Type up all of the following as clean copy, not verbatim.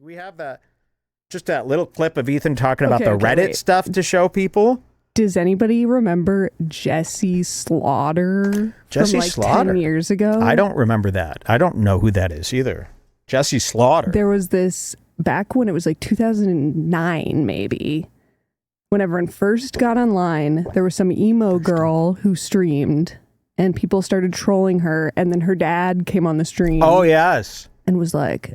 we have that little clip of Ethan talking about the Reddit stuff to show people? Does anybody remember Jesse Slaughter? Jesse from Slaughter? 10 years ago? I don't remember that. I don't know who that is either. Jesse Slaughter. There was this back when it was like 2009, maybe. When everyone first got online, there was some emo girl who streamed and people started trolling her. And then her dad came on the stream. Oh, yes. And was like,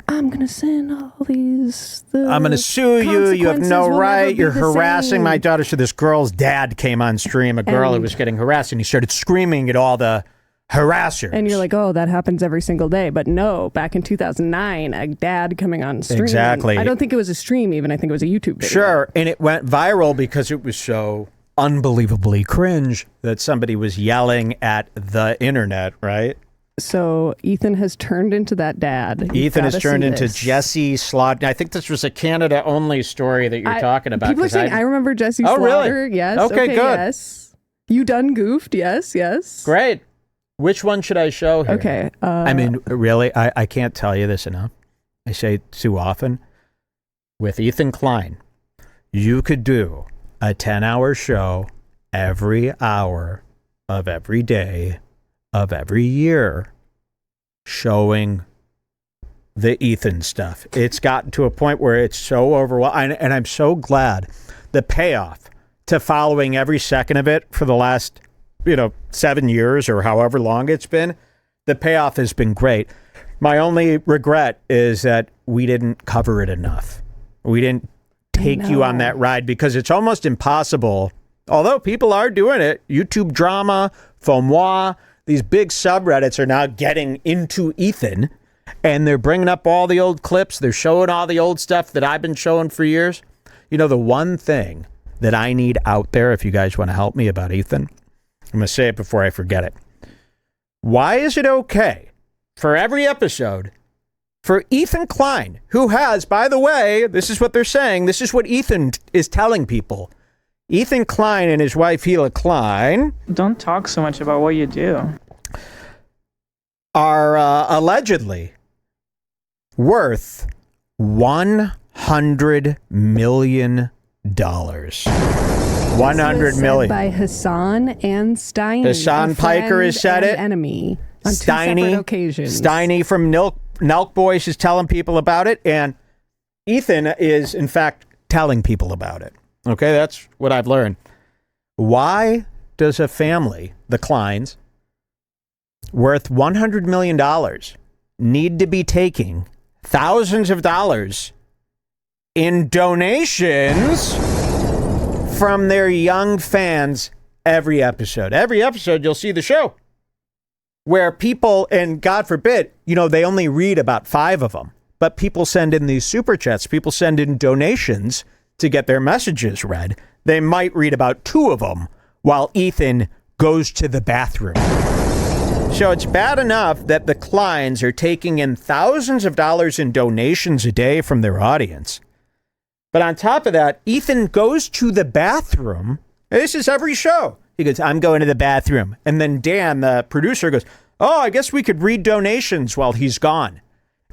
I'm going to send all these. I'm going to sue you. You have no right. You're harassing my daughter. So this girl's dad came on stream, a girl who was getting harassed, and he started screaming at all the harassers. And you're like, oh, that happens every single day. But no, back in 2009, a dad coming on stream. Exactly. I don't think it was a stream even. I think it was a YouTube video. Sure. And it went viral because it was so unbelievably cringe that somebody was yelling at the internet, right? So Ethan has turned into that dad. Ethan has turned into Jesse Slaughter. I think this was a Canada-only story that you're talking about. People are saying, I remember Jesse Slaughter. Really? Yes. Okay, good. Yes. You done goofed. Yes, yes. Great. Which one should I show here? Okay. I mean, really, I can't tell you this enough. I say it too often. With Ethan Klein, you could do a 10-hour show every hour of every day of every year showing the Ethan stuff. It's gotten to a point where it's so overwhelming, and I'm so glad the payoff to following every second of it for the last 7 years or however long it's been. The payoff has been great. My only regret is that we didn't cover it enough. We didn't take you on that ride, because it's almost impossible, although people are doing it. YouTube drama, FOMOI, these big subreddits are now getting into Ethan, and they're bringing up all the old clips. They're showing all the old stuff that I've been showing for years. The one thing that I need out there, if you guys want to help me about Ethan, I'm going to say it before I forget it. Why is it okay for every episode for Ethan Klein, who has, by the way, this is what they're saying, this is what Ethan is telling people. Ethan Klein and his wife, Hila Klein. Don't talk so much about what you do. Are allegedly worth $100 million. 100 million. By Hassan and Steiny. Hassan Piker has said it. Enemy on two separate occasions. Steiny from Nelk Boys is telling people about it, and Ethan is, in fact, telling people about it. Okay, that's what I've learned. Why does a family, the Kleins, worth $100 million, need to be taking thousands of dollars in donations from their young fans every episode? Every episode, you'll see the show where people, and God forbid, they only read about 5 of them, but people send in these super chats. People send in donations to get their messages read. They might read about 2 of them while Ethan goes to the bathroom. So it's bad enough that the Kleins are taking in thousands of dollars in donations a day from their audience. But on top of that, Ethan goes to the bathroom. This is every show. He goes, I'm going to the bathroom. And then Dan, the producer, goes, oh, I guess we could read donations while he's gone.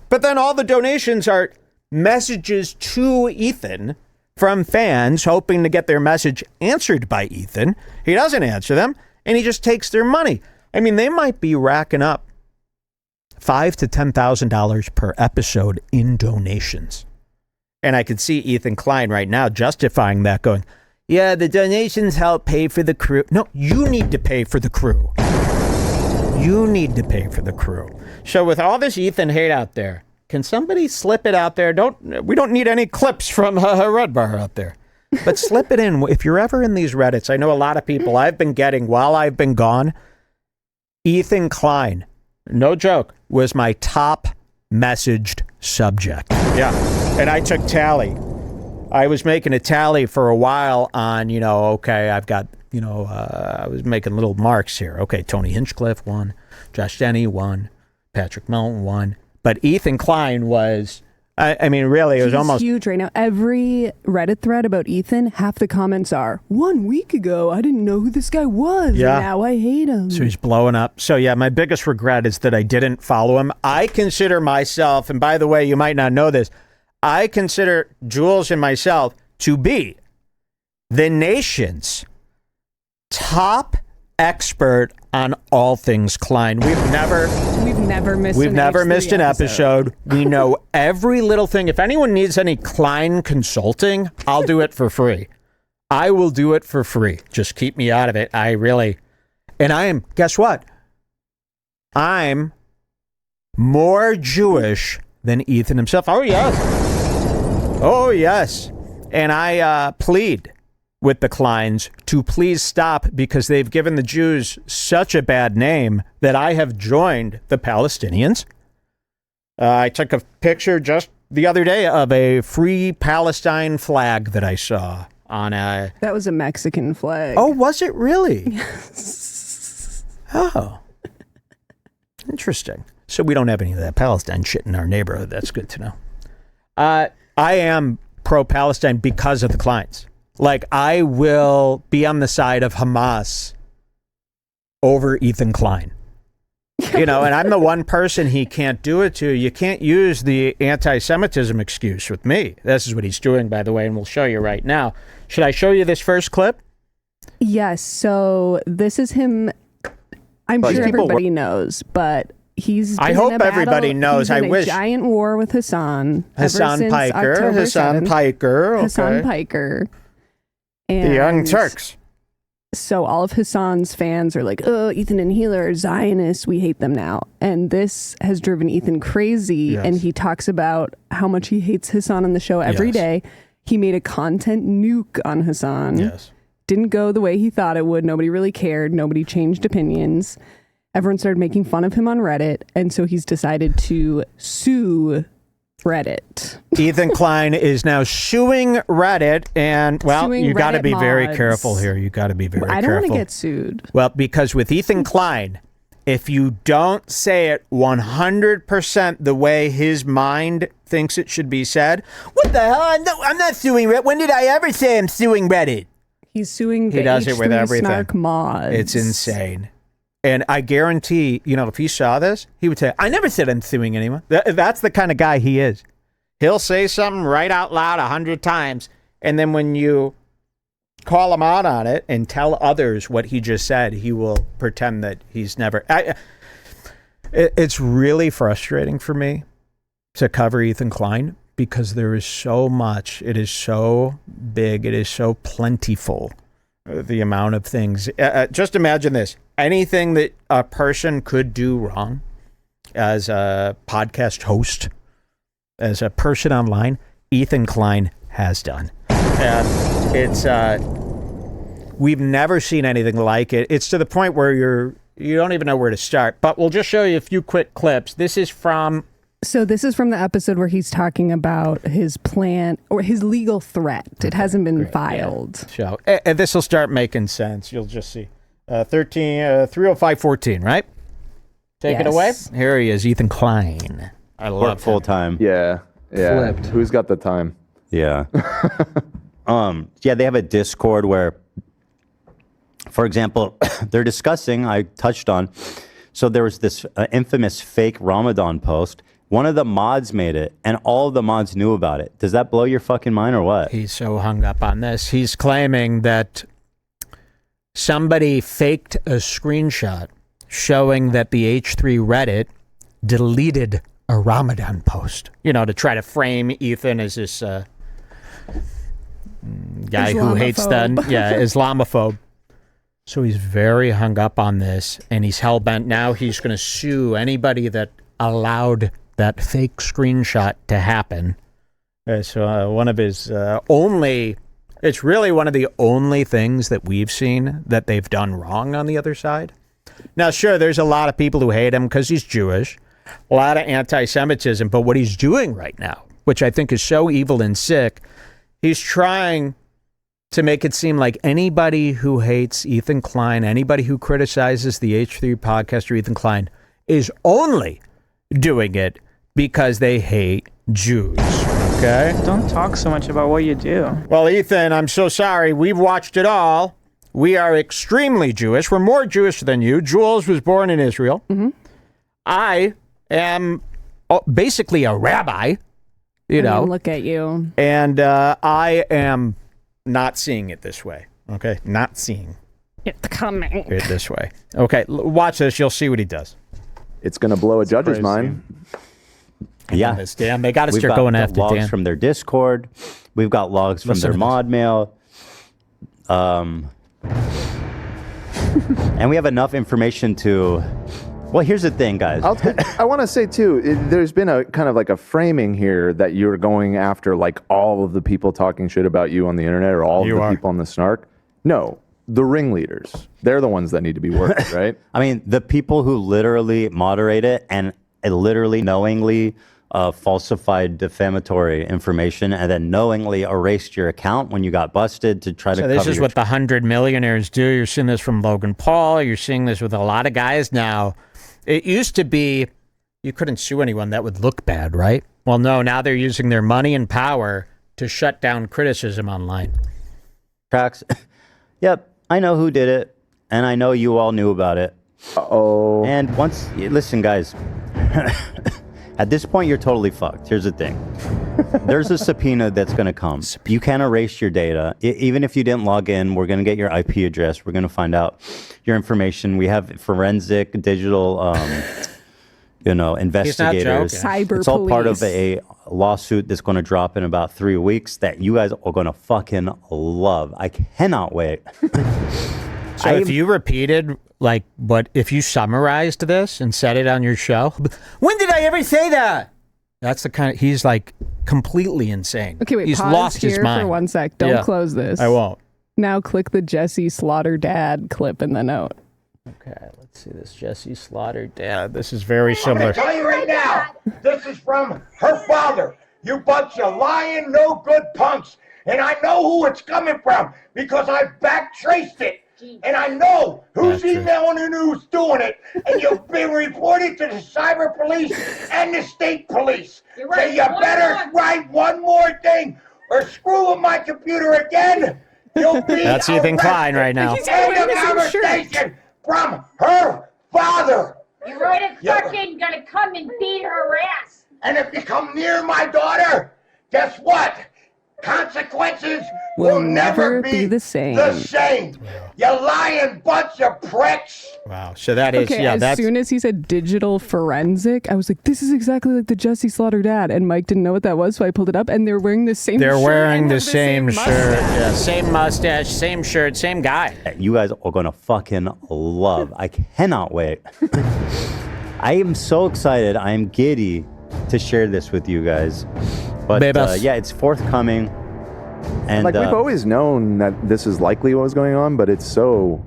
But then all the donations are messages to Ethan from fans hoping to get their message answered by Ethan. He doesn't answer them, and he just takes their money. I mean, they might be racking up $5,000 to $10,000 per episode in donations. And I could see Ethan Klein right now justifying that, going, yeah, the donations help pay for the crew. No, you need to pay for the crew. You need to pay for the crew. So with all this Ethan hate out there, can somebody slip it out there? We don't need any clips from RedBar out there. But slip it in. If you're ever in these Reddits, I know a lot of people I've been getting while I've been gone. Ethan Klein, no joke, was my top messaged subject. Yeah. And I took tally. I was making a tally for a while on, okay, I've got, I was making little marks here. Okay, Tony Hinchcliffe won. Josh Denny won. Patrick Melton won. But Ethan Klein was, I mean, really, it was almost huge right now. Every Reddit thread about Ethan, half the comments are, 1 week ago, I didn't know who this guy was. Yeah. And now I hate him. So he's blowing up. So yeah, my biggest regret is that I didn't follow him. I consider myself, and by the way, you might not know this, I consider Jules and myself to be the nation's top expert on all things Klein. We've never missed an episode. We know every little thing. If anyone needs any Klein consulting, I'll do it for free. I will do it for free. Just keep me out of it. Guess what? I'm more Jewish than Ethan himself. Oh, yes. Oh, yes. And I plead with the Kleins to please stop because they've given the Jews such a bad name that I have joined the Palestinians. I took a picture just the other day of a free Palestine flag that I saw on a... That was a Mexican flag. Oh, was it really? Yes. Oh. Interesting. So we don't have any of that Palestine shit in our neighborhood. That's good to know. I am pro-Palestine because of the Kleins. Like, I will be on the side of Hamas over Ethan Klein. And I'm the one person he can't do it to. You can't use the anti-Semitism excuse with me. This is what he's doing, by the way, and we'll show you right now. Should I show you this first clip? Yes. So this is him. I'm sure everybody knows, but he's been I hope everybody knows. He's in I a wish. Giant war with Hassan. Hassan Piker. Okay. Hassan Piker. And the Young Turks. So all of Hassan's fans are like, oh, Ethan and Hila are Zionists. We hate them now. And this has driven Ethan crazy. Yes. And he talks about how much he hates Hassan on the show every day. He made a content nuke on Hassan. Yes. Didn't go the way he thought it would. Nobody really cared. Nobody changed opinions. Everyone started making fun of him on Reddit. And so he's decided to sue Reddit. Ethan Klein is now suing Reddit, and you got to be very careful here. You got to be very careful. I don't want to get sued. Well, because with Ethan Klein, if you don't say it 100% the way his mind thinks it should be said, what the hell? I'm not suing Reddit. When did I ever say I'm suing Reddit? He's suing the He does it with everything. Snark mods. It's insane. And I guarantee, if he saw this, he would say, I never said I'm suing anyone. That's the kind of guy he is. He'll say something right out loud 100 times. And then when you call him out on it and tell others what he just said, he will pretend that he's never. It's really frustrating for me to cover Ethan Klein because there is so much. It is so big. It is so plentiful. The amount of things. Just imagine this. Anything that a person could do wrong as a podcast host, as a person online, Ethan Klein has done. And it's, we've never seen anything like it. It's to the point where you don't even know where to start. But we'll just show you a few quick clips. This is from the episode where he's talking about his plan or his legal threat. It hasn't been filed. Yeah. And this will start making sense. You'll just see. 30514, right? Take it away. Here he is, Ethan Klein. I love full time. Yeah. Flipped. Who's got the time? Yeah. They have a Discord where, for example, they're discussing, I touched on, so there was this infamous fake Ramadan post. One of the mods made it, and all of the mods knew about it. Does that blow your fucking mind or what? He's so hung up on this. He's claiming that somebody faked a screenshot showing that the H3 Reddit deleted a Ramadan post, to try to frame Ethan as this guy who hates Islamophobe. So he's very hung up on this, and he's hell-bent. Now he's going to sue anybody that allowed that fake screenshot to happen. So one of his it's really one of the only things that we've seen that they've done wrong on the other side. Now, sure, there's a lot of people who hate him because he's Jewish, a lot of anti-Semitism, but what he's doing right now, which I think is so evil and sick, he's trying to make it seem like anybody who hates Ethan Klein, anybody who criticizes the H3 podcast or Ethan Klein is only doing it because they hate Jews. Okay? Don't talk so much about what you do. Well, Ethan, I'm so sorry. We've watched it all. We are extremely Jewish. We're more Jewish than you. Jules was born in Israel. Mm-hmm. I am basically a rabbi You know, look at you. and I am not seeing it this way. Okay, not seeing It's coming. it this way. Okay, watch this. You'll see what he does. It's going to blow a judge's mind. Yeah. This, Dan, they got to We've start got going the after logs Dan. from their Discord. We've got logs from Listen their to this. mod mail. And we have enough information to... Well, here's the thing, guys. I want to say, too, there's been a kind of like a framing here that you're going after like all of the people talking shit about you on the internet or all of the people on the snark. No, the ringleaders. They're the ones that need to be worked, right? I mean, the people who literally moderate it and literally knowingly falsified defamatory information and then knowingly erased your account when you got busted to try to So cover this is your what the 100 millionaires do. You're seeing this from Logan Paul. You're seeing this with a lot of guys now. It used to be you couldn't sue anyone that would look bad, right? Well, no, now they're using their money and power to shut down criticism online. tracks. Yep, I know who did it, and I know you all knew about it. Uh-oh. And listen, guys, at this point, you're totally fucked. Here's the thing. There's a subpoena that's going to come. You can't erase your data. Even if you didn't log in, we're going to get your IP address. We're going to find out your information. We have forensic digital, investigators. Cyber It's all part of police. a lawsuit that's going to drop in about 3 weeks that you guys are going to fucking love. I cannot wait. So if you repeated, if you summarized this and said it on your show, when did I ever say that? That's the kind of, he's like completely insane. Okay, wait, he's pause lost here his mind. for 1 sec. Don't Yeah. close this. I won't. Now click the Jesse Slaughter dad clip in the note. Okay, let's see this. Jesse Slaughter Dad. This is very similar. I'm tell you right now, this is from her father. You bunch of lying, no good punks. And I know who it's coming from because I back traced it. And I know who's That's true. emailing and who's doing it. And you've been reported to the cyber police and the state police. So right. you One better more. write one more thing or screw with my computer again. You'll be That's Ethan Klein right now. He's End wearing of the same shirt. conversation from her father. You're right, Yeah. fucking gonna come and beat her ass. And if you come near my daughter, guess what? Consequences will never be the same. The same. You lying bunch of pricks. Wow. So that is, Okay, yeah, as that's, soon as he said digital forensic, I was like, this is exactly like the Jesse Slaughter dad. And Mike didn't know what that was, so I pulled it up, and they're wearing the same they're shirt wearing and the have same shirt. mustache. Yeah, same mustache, same shirt, same guy. You guys are going to fucking love. I cannot wait. I am so excited. I am giddy to share this with you guys. But Babas. yeah, it's forthcoming. And Like, we've always known that this is likely what was going on, but it's so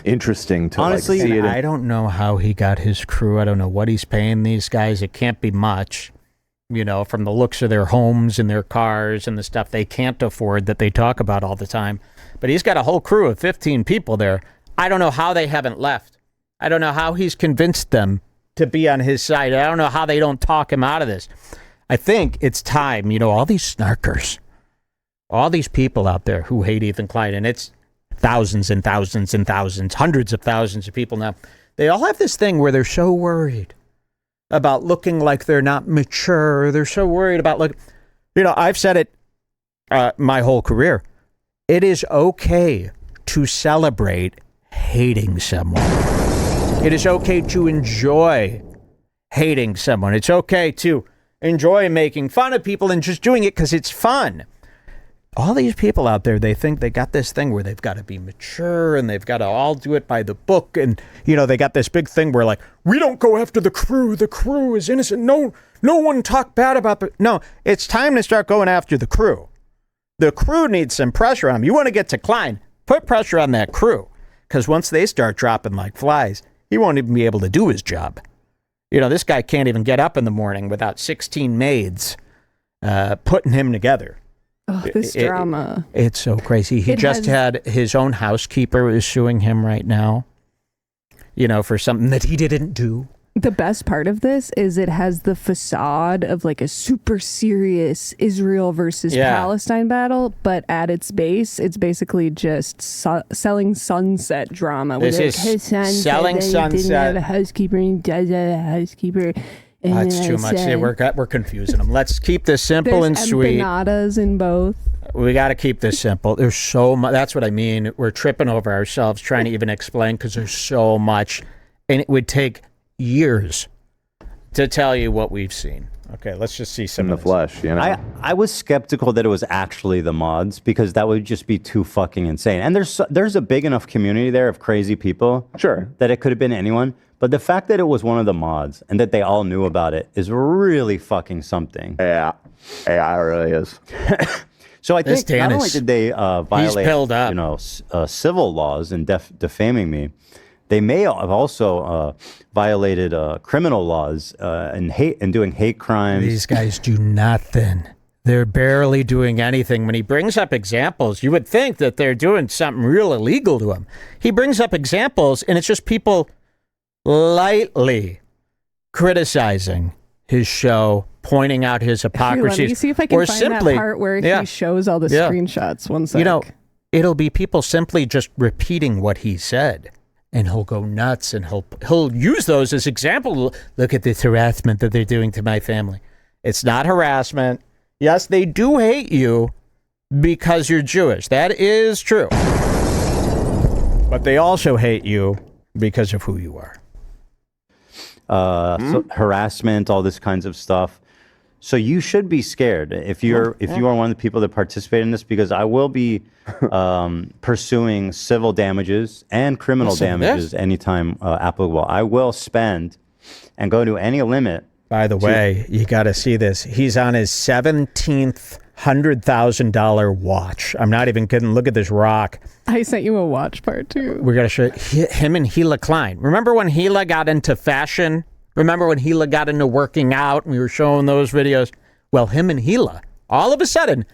interesting to Honestly, see it. I don't know how he got his crew. I don't know what he's paying these guys. It can't be much, from the looks of their homes and their cars and the stuff they can't afford that they talk about all the time. But he's got a whole crew of 15 people there. I don't know how they haven't left. I don't know how he's convinced them to be on his side. I don't know how they don't talk him out of this. I think it's time, all these snarkers, all these people out there who hate Ethan Klein, and it's thousands and thousands and thousands, hundreds of thousands of people now. They all have this thing where they're so worried about looking like they're not mature. They're so worried about I've said it my whole career. It is okay to celebrate hating someone. It is okay to enjoy hating someone. It's okay to enjoy making fun of people and just doing it because it's fun. All these people out there, they think they got this thing where they've got to be mature and they've got to all do it by the book. And, they got this big thing where we don't go after the crew. The crew is innocent. No one talk bad about No, it's time to start going after the crew. The crew needs some pressure on them. You want to get to Klein, put pressure on that crew. Because once they start dropping like flies, he won't even be able to do his job. This guy can't even get up in the morning without 16 maids putting him together. Oh, this drama. It's so crazy. He just had his own housekeeper is suing him right now, for something that he didn't do. The best part of this is it has the facade of a super serious Israel versus Palestine battle, but at its base, it's basically just selling sunset drama. This where is his son selling said that he didn't sunset. have a housekeeper and he does have a housekeeper. And That's too I much. said, We're confusing them. Let's keep this simple there's and sweet. empanadas in both. We got to keep this simple. There's so much. That's what I mean. We're tripping over ourselves trying to even explain because there's so much, and it would take years to tell you what we've seen. Okay, let's just see some in the of this. flesh. You know, I was skeptical that it was actually the mods because that would just be too fucking insane. And there's a big enough community there of crazy people, sure, that it could have been anyone. But the fact that it was one of the mods and that they all knew about it is really fucking something. Yeah, it really is. So I This think not Dan only is- did they violate, pilled up. you know, civil laws and defaming me, they may have also violated criminal laws and doing hate crimes. These guys do nothing. They're barely doing anything. When he brings up examples, you would think that they're doing something real illegal to him. He brings up examples, and it's just people lightly criticizing his show, pointing out his Here, hypocrisy. let me see if I can or find simply, that part where yeah, he shows all the yeah. screenshots. One sec. You know, it'll be people simply just repeating what he said, and he'll go nuts, and he'll use those as example. Look at this harassment that they're doing to my family. It's not harassment. Yes, they do hate you because you're Jewish. That is true. But they also hate you because of who you are. So harassment, all this kinds of stuff. So you should be scared if you are one of the people that participate in this, because I will be pursuing civil damages and criminal damages anytime applicable. I will spend and go to any limit. By the way, you got to see this. He's on his 17th $100,000 watch. I'm not even kidding. Look at this rock. I sent you a watch part too. We're going to show him and Gila Klein. Remember when Gila got into fashion? Remember when Gila got into working out and we were showing those videos? Well, him and Gila all of a sudden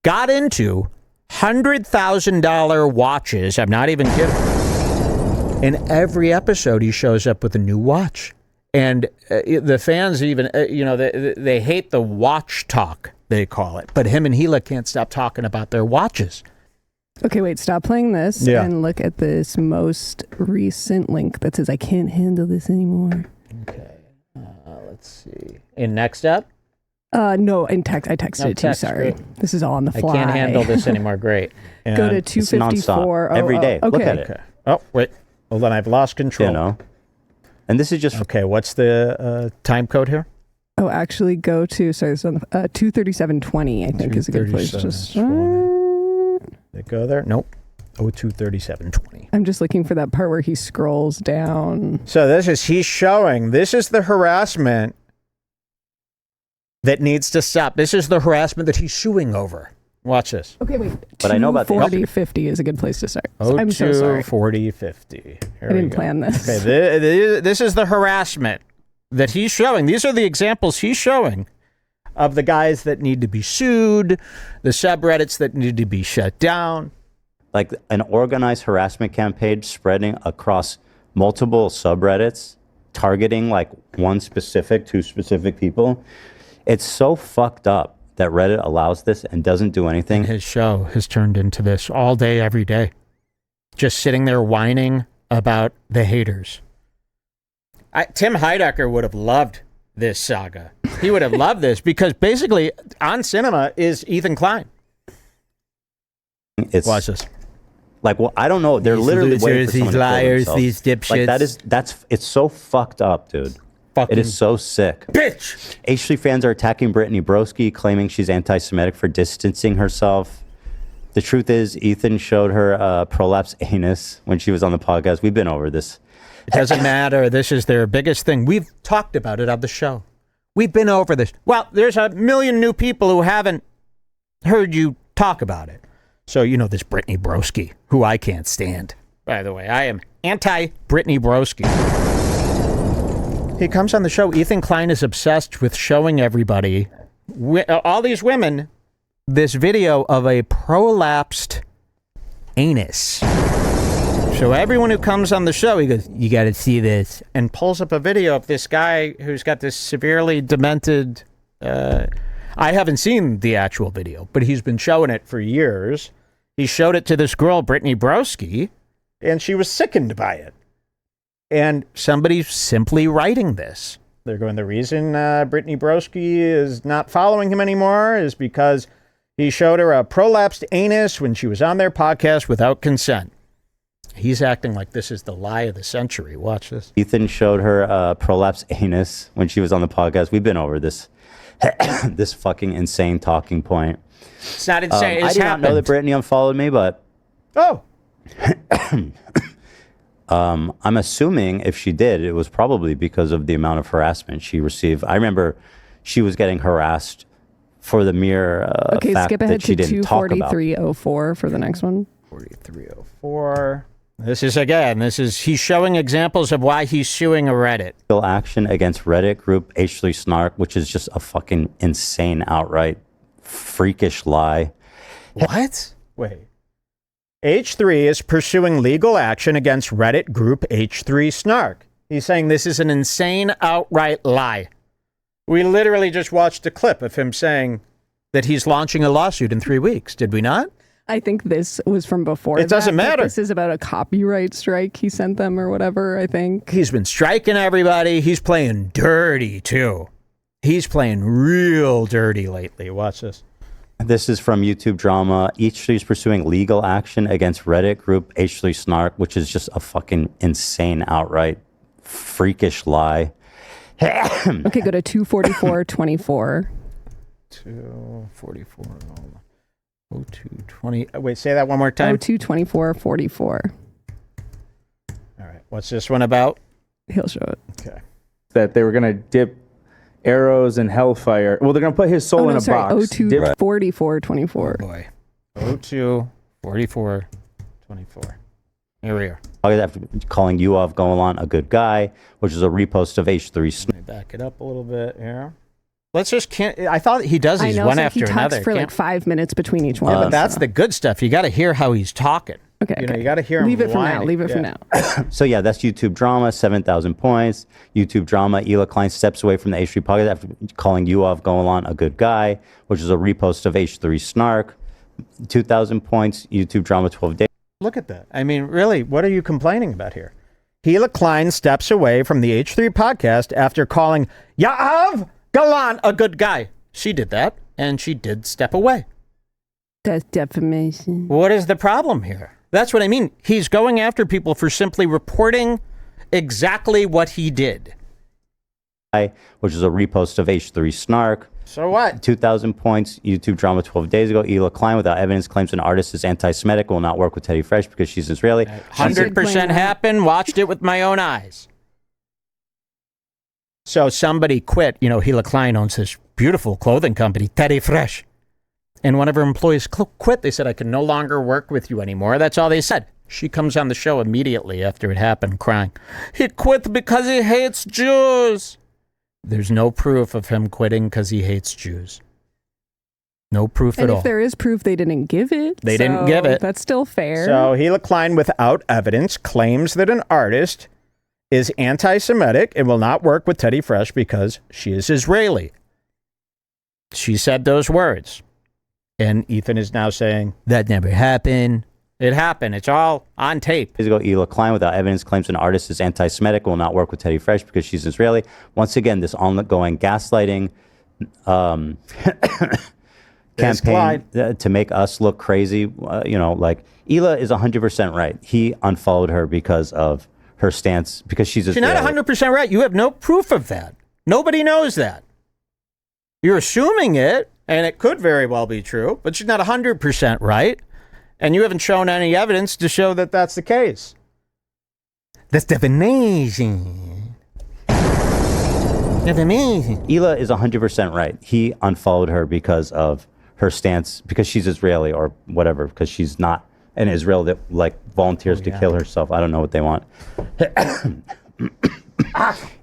got into $100,000 watches. I'm not even kidding. In every episode, he shows up with a new watch. And the fans even, they hate the watch talk, they call it. But him and Gila can't stop talking about their watches. Okay, wait, stop playing this and look at this most recent link that says, I can't handle this anymore. Okay, let's see. In next up? No, in text. I texted it to you, sorry. Great. This is all on the fly. I can't handle this anymore. Great. And Go to 254. Every day. Okay. Look at it. Okay. Oh, wait. Hold on. I've lost control. You know? And this is just... Okay, what's the time code here? Oh, actually go to, sorry, this is on the, 237.20, I think is a good place. Just Did it go there? Nope. 023720. I'm just looking for that part where he scrolls down. So this is the harassment that needs to stop. This is the harassment that he's suing over. Watch this. Okay, wait. But I know about the 4050 is a good place to start. I'm so sorry. 4050. I didn't plan this. Okay, this is the harassment that he's showing. These are the examples he's showing of the guys that need to be sued, the subreddits that need to be shut down. Like an organized harassment campaign spreading across multiple subreddits, targeting like two specific people. It's so fucked up that Reddit allows this and doesn't do anything. His show has turned into this all day, every day. Just sitting there whining about the haters. Tim Heidecker would have loved this saga. He would have loved this because basically on cinema is Ethan Klein. Watch this. Like, well, I don't know. They're These literally losers, waiting for someone these to kill liars, themselves. these dipshits. Like it's so fucked up, dude. Fucking it is so sick. Bitch! H3 fans are attacking Brittany Broski, claiming she's anti-Semitic for distancing herself. The truth is, Ethan showed her prolapse anus when she was on the podcast. We've been over this. It doesn't matter. This is their biggest thing. We've talked about it on the show. We've been over this. Well, there's a million new people who haven't heard you talk about it. So, this Brittany Broski, who I can't stand. By the way, I am anti-Brittany Broski. He comes on the show. Ethan Klein is obsessed with showing everybody, all these women, this video of a prolapsed anus. So everyone who comes on the show, he goes, you got to see this, and pulls up a video of this guy who's got this severely demented, I haven't seen the actual video, but he's been showing it for years. He showed it to this girl, Brittany Broski, and she was sickened by it. And somebody's simply writing this. They're going, the reason Brittany Broski is not following him anymore is because he showed her a prolapsed anus when she was on their podcast without consent. He's acting like this is the lie of the century. Watch this. Ethan showed her prolapsed anus when she was on the podcast. We've been over this this fucking insane talking point. It's not insane. I did not know that Brittany unfollowed me, but oh, I'm assuming if she did, it was probably because of the amount of harassment she received. I remember she was getting harassed for the mere fact skip ahead that she to didn't talk about. 24304 for the next one. 4304. This is he's showing examples of why he's suing a Reddit. Legal action against Reddit group H3 Snark, which is just a fucking insane, outright freakish lie. What? Wait. H3 is pursuing legal action against Reddit group H3 Snark. He's saying this is an insane, outright lie. We literally just watched a clip of him saying that he's launching a lawsuit in 3 weeks. Did we not? I think this was from before. It doesn't matter. This is about a copyright strike he sent them or whatever, I think. He's been striking everybody. He's playing dirty, too. He's playing real dirty lately. Watch this. This is from YouTube Drama. H3 is pursuing legal action against Reddit group H3 Snark, which is just a fucking insane, outright freakish lie. Okay, go to 24424. 244. 0220. Wait, say that one more time. 022444. All right. What's this one about? He'll show it. Okay. That they were going to dip arrows in hellfire. Well, they're going to put his soul in a box. 024424. Oh boy. 024424. Here we are. After calling Yuov Golan a good guy, which is a repost of H3 Snark. Let me back it up a little bit here. Let's just I thought he does these one after another. He talks for like 5 minutes between each one. But that's the good stuff. You got to hear how he's talking. Okay. You got to hear him. Leave it for now. Leave it for now. So yeah, that's YouTube Drama, 7,000 points. YouTube Drama, Ela Klein steps away from the H3 podcast after calling Yuov Golan a good guy, which is a repost of H3 Snark. 2,000 points. YouTube Drama, 12 days. Look at that. I mean, really, what are you complaining about here? Hila Klein steps away from the H3 podcast after calling Yuov Golan a good guy. She did that, and she did step away. That's defamation. What is the problem here? That's what I mean. He's going after people for simply reporting exactly what he did. Which is a repost of H3 Snark. So what? 2,000 points. YouTube Drama 12 days ago. Ela Klein, without evidence, claims an artist is anti-Semitic, will not work with Teddy Fresh because she's Israeli. 100% happened. Watched it with my own eyes. So somebody quit. You know, Hila Klein owns this beautiful clothing company, Teddy Fresh. And one of her employees quit. They said, I can no longer work with you anymore. That's all they said. She comes on the show immediately after it happened, crying. He quit because he hates Jews. There's no proof of him quitting because he hates Jews. No proof at all. And if there is proof, they didn't give it. They didn't give it. That's still fair. So Hila Klein, without evidence, claims that an artist is anti-Semitic and will not work with Teddy Fresh because she is Israeli. She said those words. And Ethan is now saying, that never happened. It happened. It's all on tape. Days ago, Ela Klein, without evidence, claims an artist is anti-Semitic, will not work with Teddy Fresh because she's Israeli. Once again, this ongoing gaslighting campaign to make us look crazy. Like Ela is 100% right. He unfollowed her because of her stance, because she's Israeli. She's not 100% right. You have no proof of that. Nobody knows that. You're assuming it, and it could very well be true, but she's not 100% right. And you haven't shown any evidence to show that that's the case. That's defamation. Defamation. Ela is 100% right. He unfollowed her because of her stance, because she's Israeli or whatever, because she's not an Israel that volunteers to kill herself. I don't know what they want.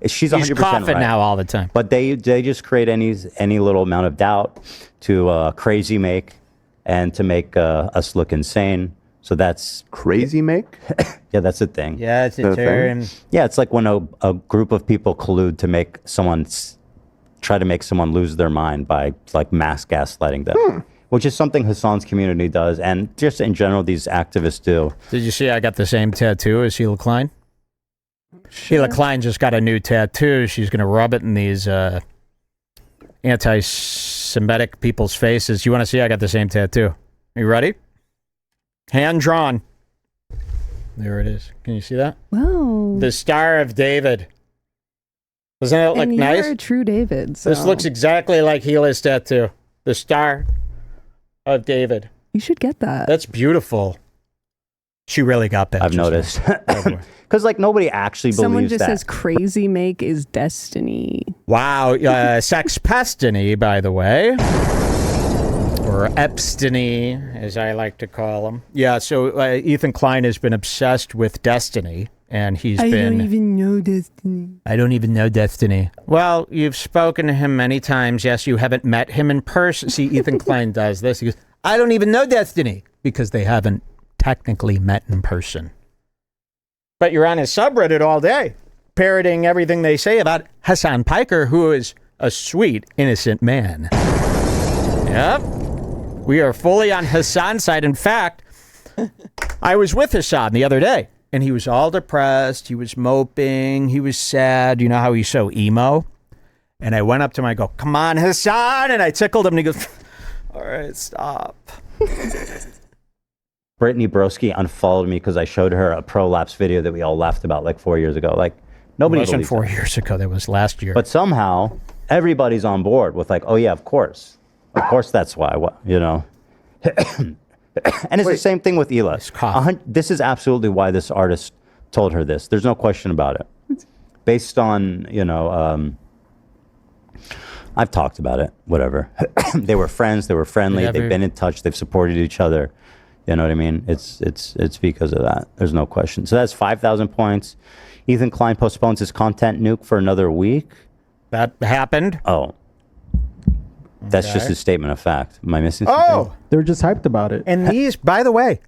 She's 100% coughing right now all the time. But they just create any little amount of doubt to crazy make and to make us look insane. So that's crazy make. Yeah, that's the thing. Yeah, it's a term. Yeah, it's like when a group of people collude to make try to make someone lose their mind by mass gaslighting them, which is something Hassan's community does, and just in general these activists do. Did you see I got the same tattoo as Hila Klein? Sheila Klein just got a new tattoo. She's going to rub it in these anti-Semitic people's faces. You want to see? I got the same tattoo. Are you ready? Hand drawn. There it is. Can you see that? Wow. The Star of David. Doesn't that look nice? You're a true David. So. This looks exactly like Gila's tattoo. The Star of David. You should get that. That's beautiful. She really got that. I've noticed. Because like nobody actually believes that. Someone just says crazy make is destiny. Wow. Sexpestiny, by the way. Or Epstiny, as I like to call him. Yeah, so Ethan Klein has been obsessed with destiny. And I don't even know destiny. I don't even know destiny. Well, you've spoken to him many times. Yes, you haven't met him in person. See, Ethan Klein does this. He goes, I don't even know destiny. Because they haven't technically met in person. But you're on his subreddit all day, parroting everything they say about Hassan Piker, who is a sweet, innocent man. Yep. We are fully on Hassan's side. In fact, I was with Hassan the other day. And he was all depressed. He was moping. He was sad. You know how he's so emo? And I went up to him. I go, come on, Hassan. And I tickled him. And he goes, all right, stop. Brittany Broski unfollowed me because I showed her a prolapse video that we all laughed about like 4 years ago. Like, nobody believes it. It wasn't 4 years ago. That was last year. But somehow, everybody's on board with like, oh, yeah, of course. Of course that's why, you know. And it's the same thing with Hila. This is absolutely why this artist told her this. There's no question about it. Based on, you know, I've talked about it, whatever. They were friends. They were friendly. They've been in touch. They've supported each other. You know what I mean? It's because of that. There's no question. So that's 5,000 points. Ethan Klein postpones his content nuke for another week. That happened? Oh. That's just a statement of fact. Am I missing something? Oh! They were just hyped about it. And these, by the way,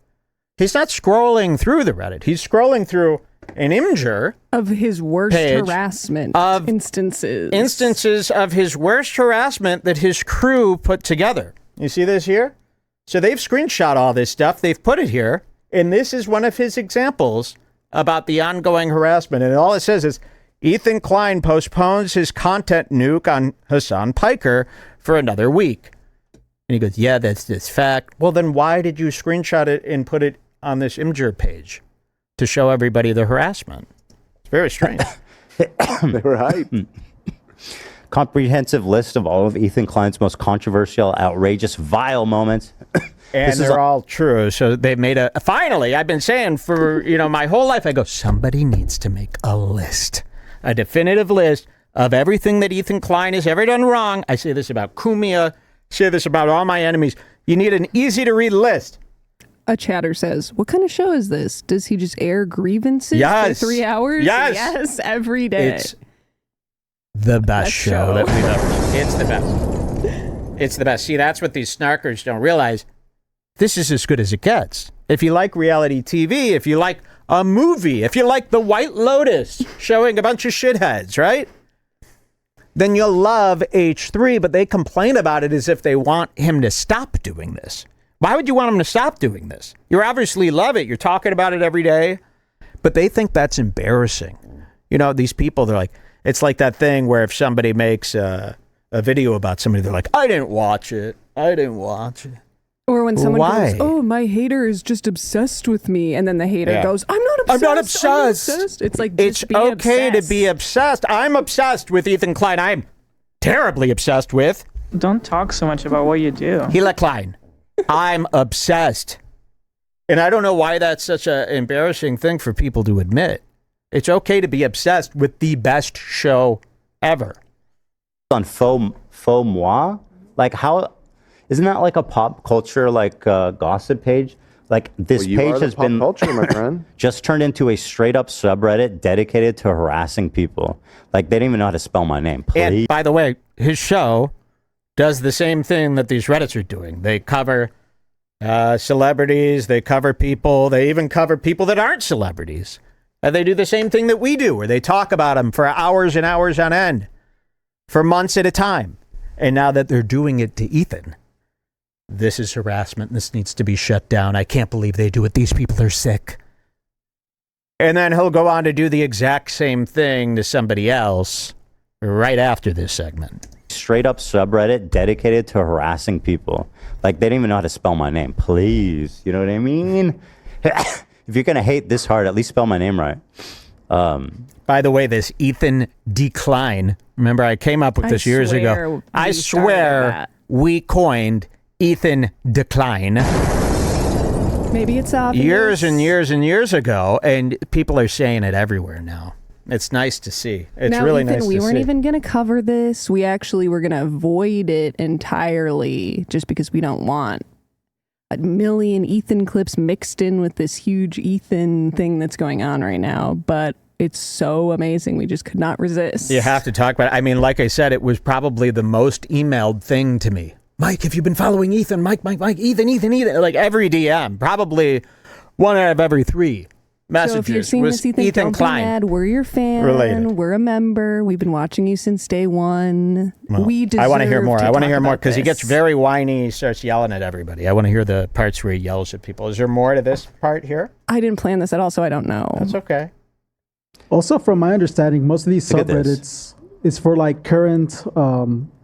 he's not scrolling through the Reddit. He's scrolling through an Imgur of his worst harassment of instances of his worst harassment that his crew put together. You see this here? So they've screenshot all this stuff. They've put it here. And this is one of his examples about the ongoing harassment. And all it says is, Ethan Klein postpones his content nuke on Hassan Piker for another week. And he goes, yeah, that's this fact. Well, then why did you screenshot it and put it on this Imgur page? To show everybody the harassment. It's very strange. They were hyped. Comprehensive list of all of Ethan Klein's most controversial, outrageous, vile moments. And they're all true. So they made finally, I've been saying for, my whole life, I go, somebody needs to make a list. A definitive list of everything that Ethan Klein has ever done wrong. I say this about Kumia. I say this about all my enemies. You need an easy-to-read list. A chatter says, what kind of show is this? Does he just air grievances for 3 hours? Yes, every day. It's the best show that we've ever seen. It's the best. It's the best. See, that's what these snarkers don't realize. This is as good as it gets. If you like reality TV, if you like a movie, if you like The White Lotus showing a bunch of shitheads, right? Then you'll love H3, but they complain about it as if they want him to stop doing this. Why would you want him to stop doing this? You obviously love it. You're talking about it every day. But they think that's embarrassing. These people, they're like, it's like that thing where if somebody makes a video about somebody, they're like, I didn't watch it. Or when someone goes, oh, my hater is just obsessed with me. And then the hater goes, I'm not obsessed. It's like, it's okay to be obsessed. I'm obsessed with Ethan Klein. I'm terribly obsessed with. Don't talk so much about what you do. Hila Klein. I'm obsessed. And I don't know why that's such an embarrassing thing for people to admit. It's okay to be obsessed with the best show ever. On faux moi? Like how... Isn't that like a pop culture, gossip page? Like this page has been culture, my friend. Just turned into a straight up subreddit dedicated to harassing people. Like they don't even know how to spell my name. Please. And by the way, his show does the same thing that these Reddits are doing. They cover celebrities. They cover people. They even cover people that aren't celebrities. And they do the same thing that we do, where they talk about them for hours and hours on end, for months at a time. And now that they're doing it to Ethan, this is harassment. This needs to be shut down. I can't believe they do it. These people are sick. And then he'll go on to do the exact same thing to somebody else right after this segment. Straight up subreddit dedicated to harassing people. Like, they don't even know how to spell my name. Please. You know what I mean? If you're going to hate this hard, at least spell my name right. By the way, this Ethan Decline, remember I came up with this years ago. I swear we coined Ethan Decline. Maybe it's obvious. Years and years and years ago, and people are saying it everywhere now. It's nice to see. It's now, really Ethan, nice to see. We weren't even going to cover this. We actually were going to avoid it entirely just because we don't want a million Ethan clips mixed in with this huge Ethan thing that's going on right now. But it's so amazing. We just could not resist. You have to talk about it. I mean, like I said, it was probably the most emailed thing to me. Mike, have you been following Ethan? Mike, Ethan. Like every DM, probably 1 out of every 3 messages. So if you're seeing this, Ethan, don't Klein. be mad. We're your fan. Related. We're a member. We've been watching you since day one. Well, we deserve I want to hear more. I want to hear more because because he gets very whiny. He starts yelling at everybody. I want to hear the parts where he yells at people. Is there more to this part here? I didn't plan this at all, so I don't know. That's okay. Also, from my understanding, most of these Look at this. subreddits is for like current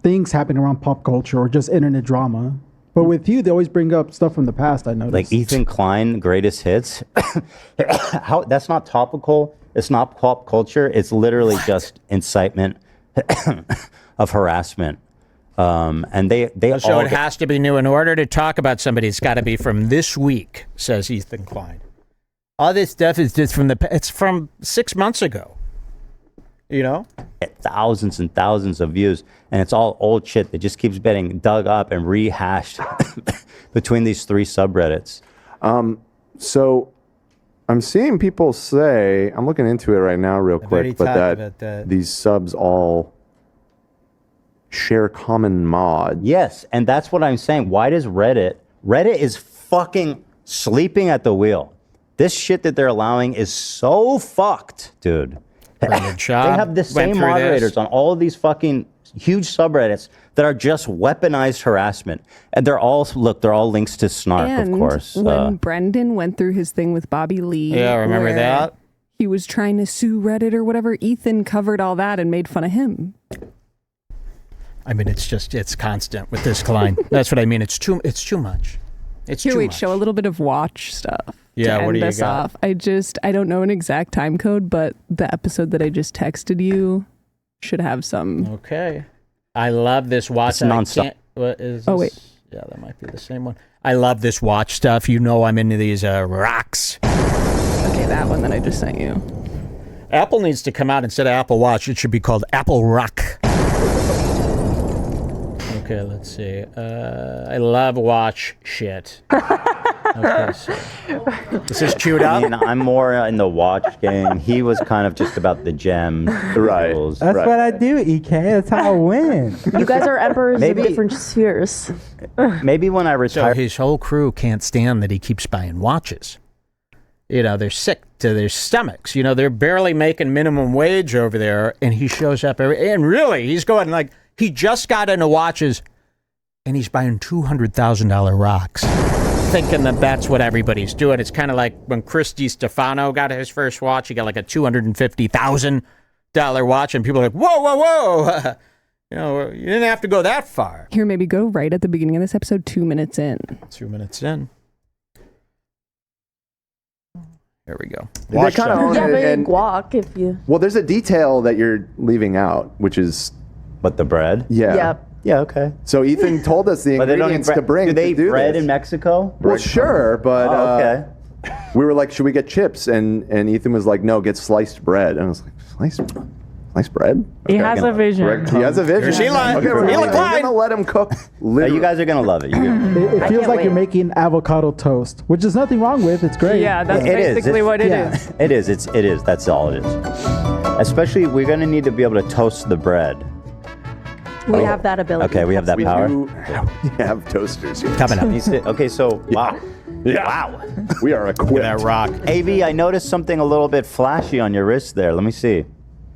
things happening around pop culture or just internet drama. But with you, they always bring up stuff from the past, I noticed. Like Ethan Klein, greatest hits. How that's not topical. It's not pop culture. It's literally just incitement of harassment. And they So all it has to be new. In order to talk about somebody, it's got to be from this week, says Ethan Klein. All this stuff is just it's from 6 months ago. You know? thousands and thousands of views, and it's all old shit that just keeps getting dug up and rehashed between these 3 subreddits. So I'm seeing people say, I'm looking into it right now real quick, but that these subs all share common mod. Yes, and that's what I'm saying. Why does Reddit is fucking sleeping at the wheel. This shit that they're allowing is so fucked, dude. They have the same moderators on all of these fucking huge subreddits that are just weaponized harassment. And they're all links to Snark, and of course. when Brendan went through his thing with Bobby Lee. Yeah, remember that? He was trying to sue Reddit or whatever. Ethan covered all that and made fun of him. I mean, it's constant with this Klein. That's what I mean. It's too much. It's Here, too wait, much. show a little bit of watch stuff. Yeah, to what do end you us got? off. I don't know an exact time code, but the episode that I just texted you should have some. Okay. I love this watch. It's nonstop. What is this? Oh, wait. Yeah, that might be the same one. I love this watch stuff. You know I'm into these rocks. Okay, that one that I just sent you. Apple needs to come out instead of Apple Watch. It should be called Apple Rock. Okay, let's see. I love watch shit. Okay, so this is chewed up. I mean, I'm more in the watch game. He was kind of just about the gems. Right. Rules. That's what I do, EK. That's how I win. You guys are emperors Maybe- of different spheres. Maybe when I So retire. his whole crew can't stand that he keeps buying watches. You know, they're sick to their stomachs. You know, they're barely making minimum wage over there, and he shows up and really, he's going like, he just got into watches, and he's buying $200,000 rocks, thinking that that's what everybody's doing. It's kind of like when Chris DiStefano got his first watch, he got like a $250,000 watch, and people are like, whoa, whoa, whoa. You know, you didn't have to go that far. Here, maybe go right at the beginning of this episode, 2 minutes in. 2 minutes in. There we go. They Watch kind of that. own Yeah, it, but and guac if you. well, there's a detail that you're leaving out, which is But the bread? yeah. Yep. Yeah, okay. So Ethan told us the But they don't eat ingredients to bring. Do they to eat do bread this. in Mexico? Well, sure, but Oh, okay. we were like, should we get chips? And Ethan was like, no, get sliced bread. And I was like, sliced bread? He has a vision. He has a vision. Here's Eli. Okay, we're Eli Klein. gonna let him cook. You guys are going to love it. You're gonna, It feels can't like you're wait. making avocado toast, which is nothing wrong with. It's great. Yeah, that's It is. basically what it yeah. is. it is. It is. That's all it is. Especially, we're going to need to be able to toast the bread. We have that ability. Okay, we have that We power. do have toasters here. Coming up. Okay, so, wow. Wow. We are equipped. That rock. AV, I noticed something a little bit flashy on your wrist there. Let me see.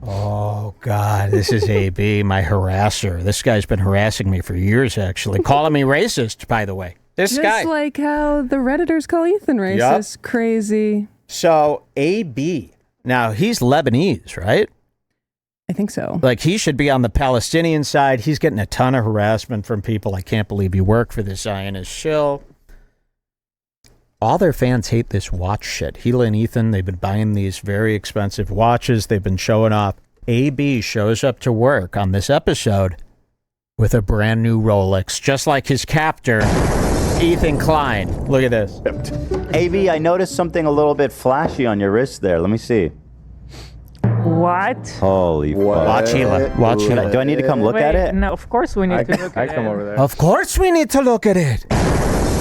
Oh, God. This is AB, my harasser. This guy's been harassing me for years, actually. Calling me racist, by the way. This Just guy. like how the Redditors call Ethan racist. Crazy. So AB, now he's Lebanese, right? I think so. Like he should be on the Palestinian side. He's getting a ton of harassment from people. I can't believe you work for this Zionist shill. All their fans hate this watch shit. Gila and Ethan, they've been buying these very expensive watches. They've been showing off. AB shows up to work on this episode with a brand new Rolex, just like his captor, Ethan Klein. Look at this. AB, I noticed something a little bit flashy on your wrist there. Let me see. What? Holy fuck. Watch Gila. Watch Gila. Do I need to come look at it? No, of course we need to look at it. I come over there. Of course we need to look at it.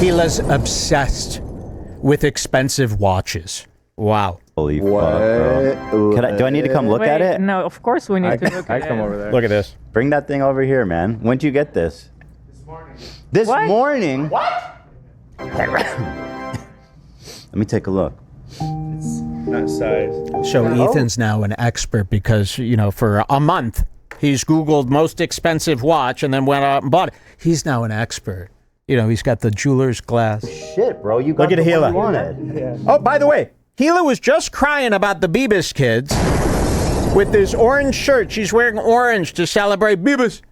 Gila's obsessed with expensive watches. Wow. Holy fuck, bro. Do I need to come look at it? No, of course we need to look at it. I come over there. Look at this. Bring that thing over here, man. When'd you get this? This morning. This morning? What? Let me take a look. Not size. So Ethan's now an expert because, you know, for a month, he's Googled most expensive watch and then went out and bought it. He's now an expert. You know, he's got the jeweler's glass. Shit, bro. You got Look at the Gila. one you wanted. Yeah. Oh, by the way, Gila was just crying about the Beavis kids with this orange shirt. She's wearing orange to celebrate Beavis.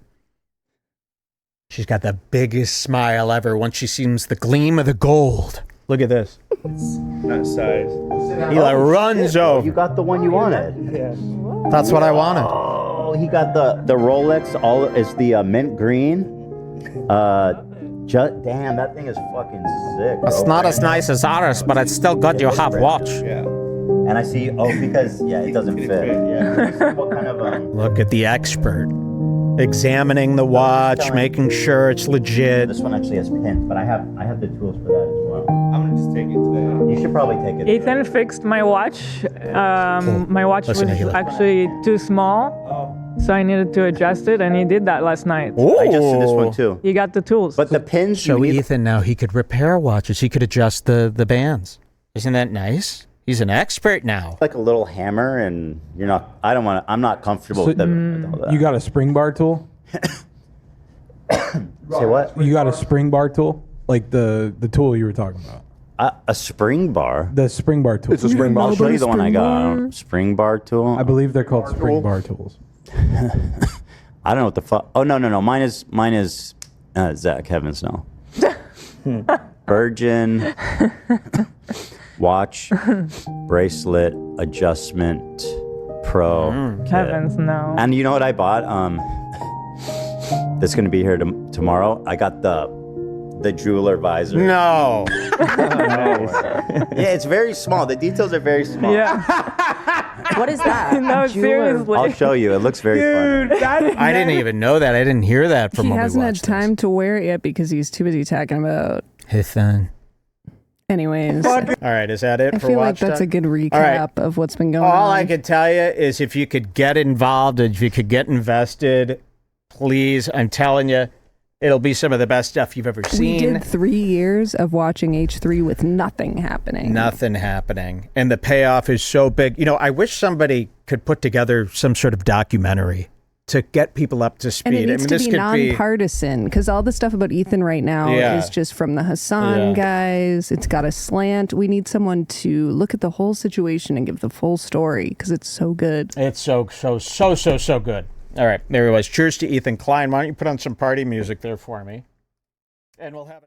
She's got the biggest smile ever once she sees the gleam of the gold. Look at this. Not size. Gila runs over. You got the one you wanted. Yeah. That's what I wanted. Oh, he got the Rolex. All is the mint green. Damn, that thing is fucking sick. It's not as nice as ours, but it's still good you have watch. Yeah. And I see. Because it doesn't fit. Yeah. What kind of Look at the expert. Examining the watch, making sure it's legit. This one actually has pins, but I have the tools for that as well. I'm gonna just take it today. You should probably take it. Ethan fixed my watch. My watch Listen to was Gila. actually too small, so I needed to adjust it, and he did that last night. I adjusted this one too. He got the tools. But the pins. So Ethan, now he could repair watches. He could adjust the bands. Isn't that nice? He's an expert now. Like a little hammer, and you're not. I don't want to. I'm not comfortable with all that. You got a spring bar tool? Say what? You got a spring bar tool? Like the tool you were talking about? A spring bar. The spring bar tool. It's a spring bar. I'll show you the one I got. Spring bar tool. I believe they're called spring bar tools. I don't know what the fuck. Oh no. Mine is Zach Heavens no. Virgin watch bracelet adjustment pro. Heavens, no. And you know what I bought? That's gonna be here tomorrow. I got the jeweler visor. No. Yeah, it's very small. The details are very small. Yeah. What is that? No, seriously. I'll show you. It looks very fun. I didn't even know that. I didn't hear that from He when we hasn't had watched time to wear it yet because he's too busy talking about. Ethan. Anyways, All right, is that it I for feel like watch that's time? a good recap right. of what's been going on. All I could tell you is if you could get involved, if you could get invested, please, I'm telling you, it'll be some of the best stuff you've ever We seen. did 3 years of watching H3 with nothing happening. Nothing happening. And the payoff is so big. You know, I wish somebody could put together some sort of documentary to get people up to speed. And it needs this to be could nonpartisan because all the stuff about Ethan right now is just from the Hassan guys. It's got a slant. We need someone to look at the whole situation and give the full story because it's so good. It's so good. All right, there he was. Cheers to Ethan Klein. Why don't you put on some party music there for me? And we'll have it.